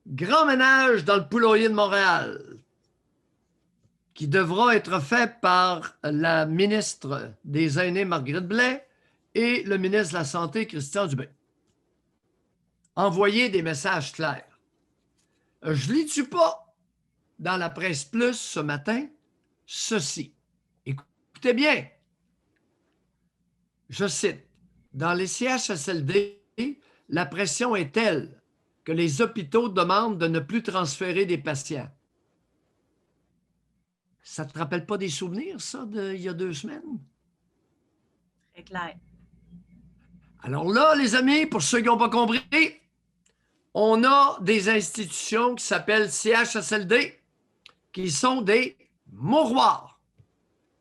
Grand ménage dans le poulailler de Montréal qui devra être fait par la ministre des Aînés, Marguerite Blais, et le ministre de la Santé, Christian Dubé. Envoyer des messages clairs. Je lis-tu pas dans la presse plus ce matin ceci. Écoutez bien. Je cite. Dans les CHSLD, la pression est telle que les hôpitaux demandent de ne plus transférer des patients. Ça ne te rappelle pas des souvenirs, ça, d'il y a 2 semaines? Très clair. Alors là, les amis, pour ceux qui n'ont pas compris, on a des institutions qui s'appellent CHSLD, qui sont des mouroirs.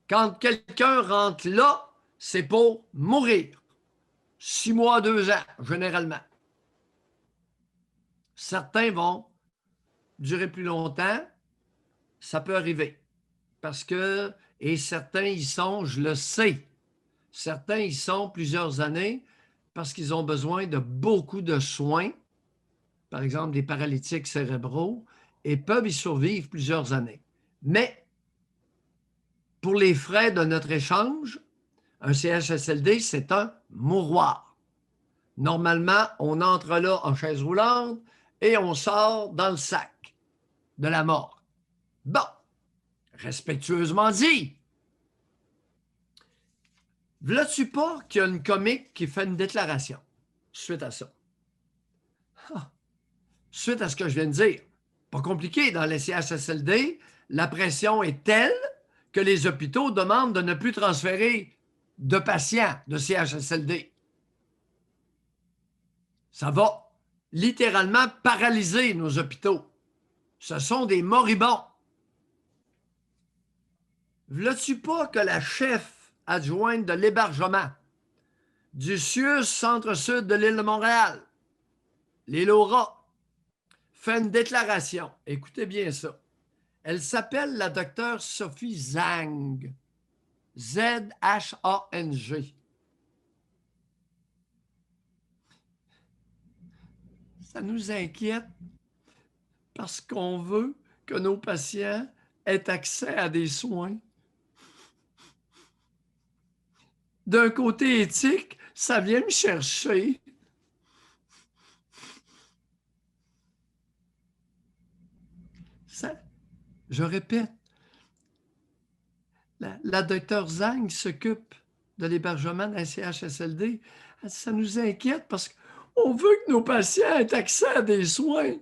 Quand quelqu'un rentre là, c'est pour mourir. 6 mois, 2 ans, généralement. Certains vont durer plus longtemps. Ça peut arriver. Parce que, et certains y sont, je le sais, certains y sont plusieurs années parce qu'ils ont besoin de beaucoup de soins, par exemple des paralytiques cérébraux, et peuvent y survivre plusieurs années. Mais, pour les frais de notre échange, un CHSLD, c'est un mouroir. Normalement, on entre là en chaise roulante et on sort dans le sac de la mort. Bon, respectueusement dit. V'là-tu pas qu'il y a une comique qui fait une déclaration suite à ça? Suite à ce que je viens de dire. Pas compliqué, dans les CHSLD, la pression est telle que les hôpitaux demandent de ne plus transférer de patients de CHSLD. Ça va littéralement paralyser nos hôpitaux. Ce sont des moribonds. V'là-tu pas que la chef adjointe de l'hébergement du CIUS Centre-Sud de l'île de Montréal, l'île aux rats, fait une déclaration. Écoutez bien ça. Elle s'appelle la docteure Sophie Zhang. Z-H-A-N-G. Ça nous inquiète parce qu'on veut que nos patients aient accès à des soins. D'un côté éthique, ça vient me chercher. Ça, je répète, la docteure Zhang s'occupe de l'hébergement d'un CHSLD. Ça nous inquiète parce qu'on veut que nos patients aient accès à des soins.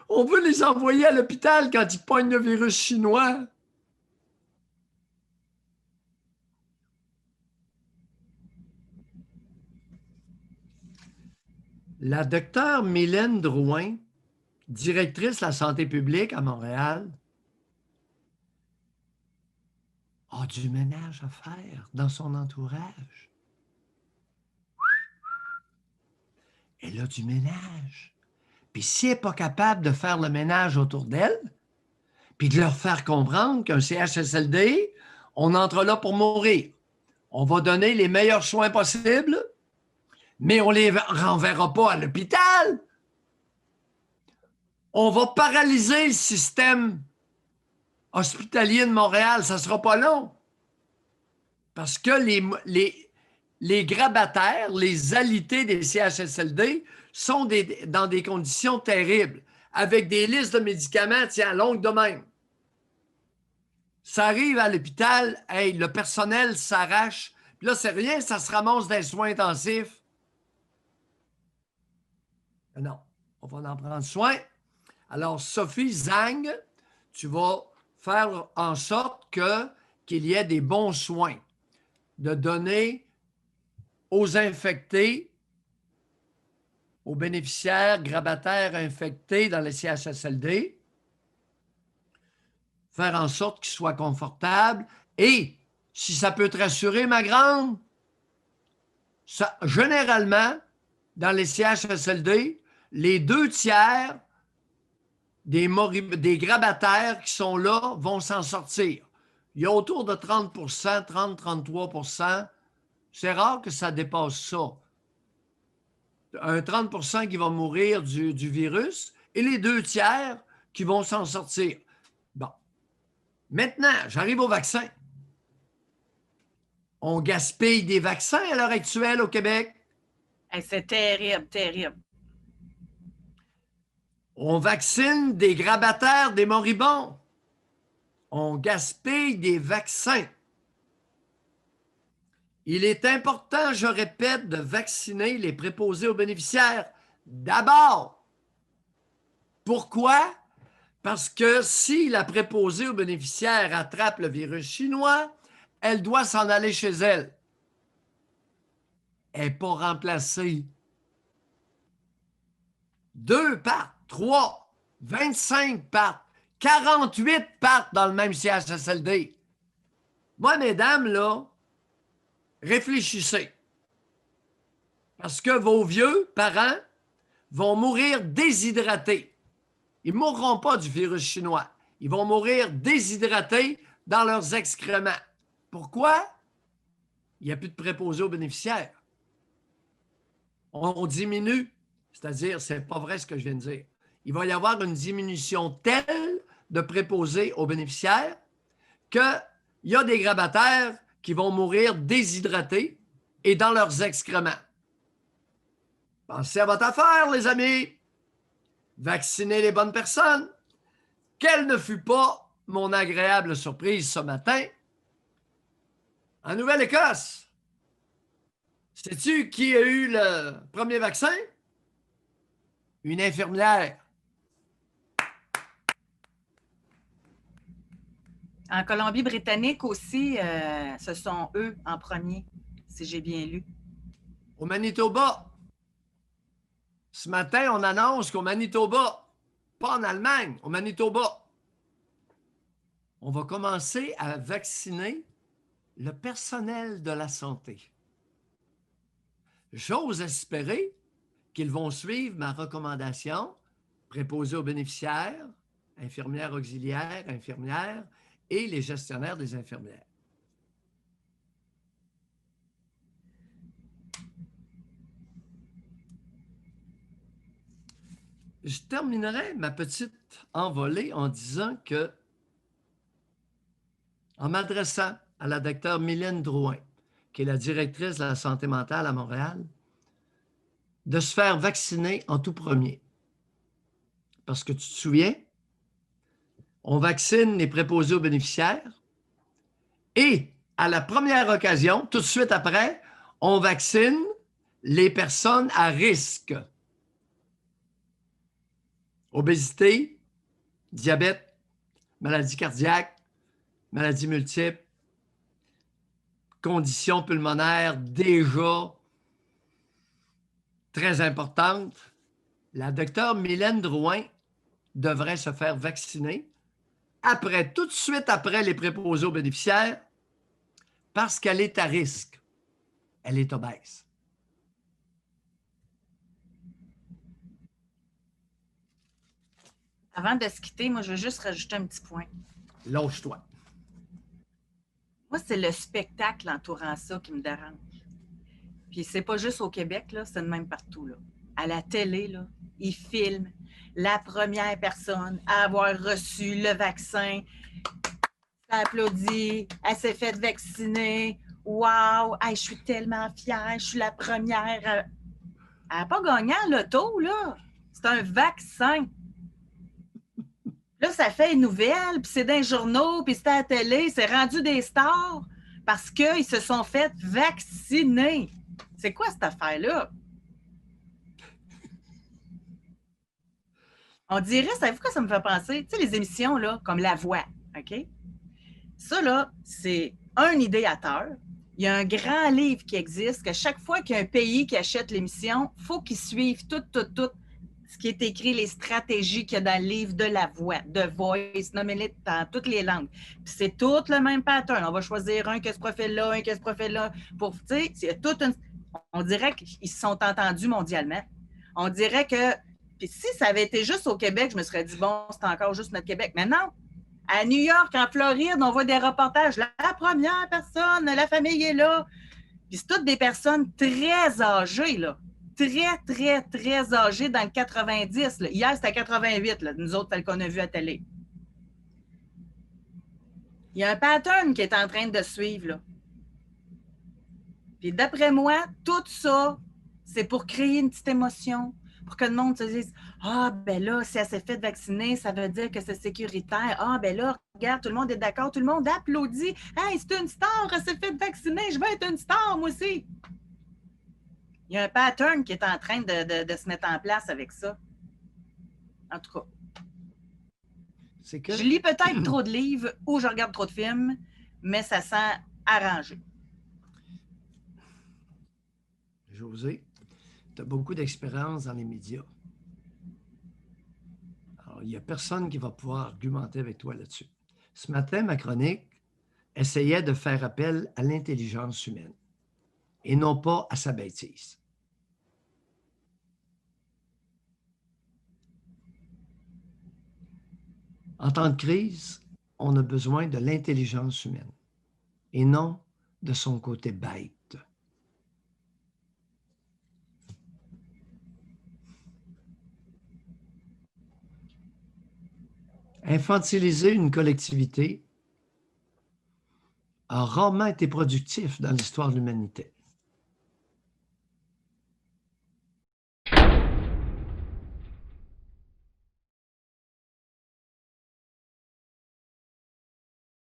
On veut les envoyer à l'hôpital quand ils pognent le virus chinois. La docteure Mylène Drouin, directrice de la santé publique à Montréal, a du ménage à faire dans son entourage. Elle a du ménage. Puis si elle n'est pas capable de faire le ménage autour d'elle, puis de leur faire comprendre qu'un CHSLD, on entre là pour mourir. On va donner les meilleurs soins possibles, mais on ne les renverra pas à l'hôpital. On va paralyser le système hospitalier de Montréal. Ça ne sera pas long. Parce que les grabataires, les alités des CHSLD sont dans des conditions terribles, avec des listes de médicaments, tiens, longues de même. Ça arrive à l'hôpital, hey, le personnel s'arrache, puis là, c'est rien, ça se ramasse dans les soins intensifs. Non, on va en prendre soin. Alors, Sophie Zhang, tu vas faire en sorte qu'il y ait des bons soins, de donner aux infectés, aux bénéficiaires, grabataires infectés dans les CHSLD, faire en sorte qu'ils soient confortables. Et, si ça peut te rassurer, ma grande, ça, généralement, dans les CHSLD, les 2/3 des grabataires qui sont là vont s'en sortir. Il y a autour de 30 30-33 %. C'est rare que ça dépasse ça. Un 30 % qui va mourir du virus et les 2 tiers qui vont s'en sortir. Bon. Maintenant, j'arrive au vaccin. On gaspille des vaccins à l'heure actuelle au Québec. Hey, c'est terrible, terrible. On vaccine des grabataires, des moribonds. On gaspille des vaccins. Il est important, je répète, de vacciner les préposés aux bénéficiaires d'abord. Pourquoi? Parce que si la préposée aux bénéficiaires attrape le virus chinois, elle doit s'en aller chez elle. Elle n'est pas remplacée. 2 partent, 3, 25 partent, 48 partent dans le même CHSLD. Moi, mesdames, là, réfléchissez. Parce que vos vieux parents vont mourir déshydratés. Ils ne mourront pas du virus chinois. Ils vont mourir déshydratés dans leurs excréments. Pourquoi? Il n'y a plus de préposés aux bénéficiaires. On diminue, c'est-à-dire, ce n'est pas vrai ce que je viens de dire. Il va y avoir une diminution telle de préposés aux bénéficiaires qu'il y a des grabataires qui vont mourir déshydratés et dans leurs excréments. Pensez à votre affaire, les amis. Vaccinez les bonnes personnes. Quelle ne fut pas mon agréable surprise ce matin en Nouvelle-Écosse? Sais-tu qui a eu le premier vaccin? Une infirmière. En Colombie-Britannique aussi, ce sont eux en premier, si j'ai bien lu. Au Manitoba. Ce matin, on annonce qu'au Manitoba, pas en Allemagne, au Manitoba, on va commencer à vacciner le personnel de la santé. J'ose espérer qu'ils vont suivre ma recommandation, préposés aux bénéficiaires, infirmières auxiliaires, infirmières et les gestionnaires des infirmières. Je terminerai ma petite envolée en disant que, en m'adressant à la docteure Mylène Drouin, qui est la directrice de la santé mentale à Montréal, de se faire vacciner en tout premier. Parce que tu te souviens, on vaccine les préposés aux bénéficiaires et à la première occasion, tout de suite après, on vaccine les personnes à risque. Obésité, diabète, maladie cardiaque, maladies multiples, conditions pulmonaires déjà très importantes. La docteure Mylène Drouin devrait se faire vacciner après, tout de suite après les préposés aux bénéficiaires parce qu'elle est à risque. Elle est obèse. Avant de se quitter, moi, je veux juste rajouter un petit point. Lâche-toi. Moi, c'est le spectacle entourant ça qui me dérange. Puis c'est pas juste au Québec, là, c'est de même partout, là. À la télé, là, ils filment la première personne à avoir reçu le vaccin. Elle applaudit, elle s'est faite vacciner. Wow! Hey, je suis tellement fière, je suis la première. Elle n'a pas gagné à l'auto, là. C'est un vaccin. Là, ça fait une nouvelle, puis c'est dans les journaux, puis c'est à la télé, c'est rendu des stars parce qu'ils se sont fait vacciner. C'est quoi cette affaire-là? On dirait, savez-vous quoi ça me fait penser? Tu sais, les émissions, là, comme La Voix, OK? Ça, là, c'est un idéateur. Il y a un grand livre qui existe, que chaque fois qu'il y a un pays qui achète l'émission, il faut qu'ils suivent tout ce qui est écrit, les stratégies qu'il y a dans le livre de La Voix, de Voice, nommez-les dans toutes les langues. Puis c'est tout le même pattern. On va choisir un qui a ce profil-là, un qui a ce profil-là. Pour, tu sais, c'est toute une... On dirait qu'ils se sont entendus mondialement. On dirait que... Puis si ça avait été juste au Québec, je me serais dit, bon, c'est encore juste notre Québec. Mais non! À New York, en Floride, on voit des reportages. La première personne, la famille est là. Puis c'est toutes des personnes très âgées, là. très, très, très âgés dans le 90. Là. Hier, c'était 88, là, nous autres, tel qu'on a vu à télé. Il y a un pattern qui est en train de suivre. Là. Puis d'après moi, tout ça, c'est pour créer une petite émotion, pour que le monde se dise « Ah, ben là, si elle s'est fait vacciner, ça veut dire que c'est sécuritaire. Ah, ben là, regarde, tout le monde est d'accord, tout le monde applaudit. Hey, c'est une star, elle s'est fait vacciner, je veux être une star, moi aussi. » Il y a un pattern qui est en train de se mettre en place avec ça. En tout cas. Je lis peut-être trop de livres ou je regarde trop de films, mais ça sent arrangé. José, tu as beaucoup d'expérience dans les médias. Alors, il n'y a personne qui va pouvoir argumenter avec toi là-dessus. Ce matin, ma chronique essayait de faire appel à l'intelligence humaine et non pas à sa bêtise. En temps de crise, on a besoin de l'intelligence humaine et non de son côté bête. Infantiliser une collectivité a rarement été productif dans l'histoire de l'humanité.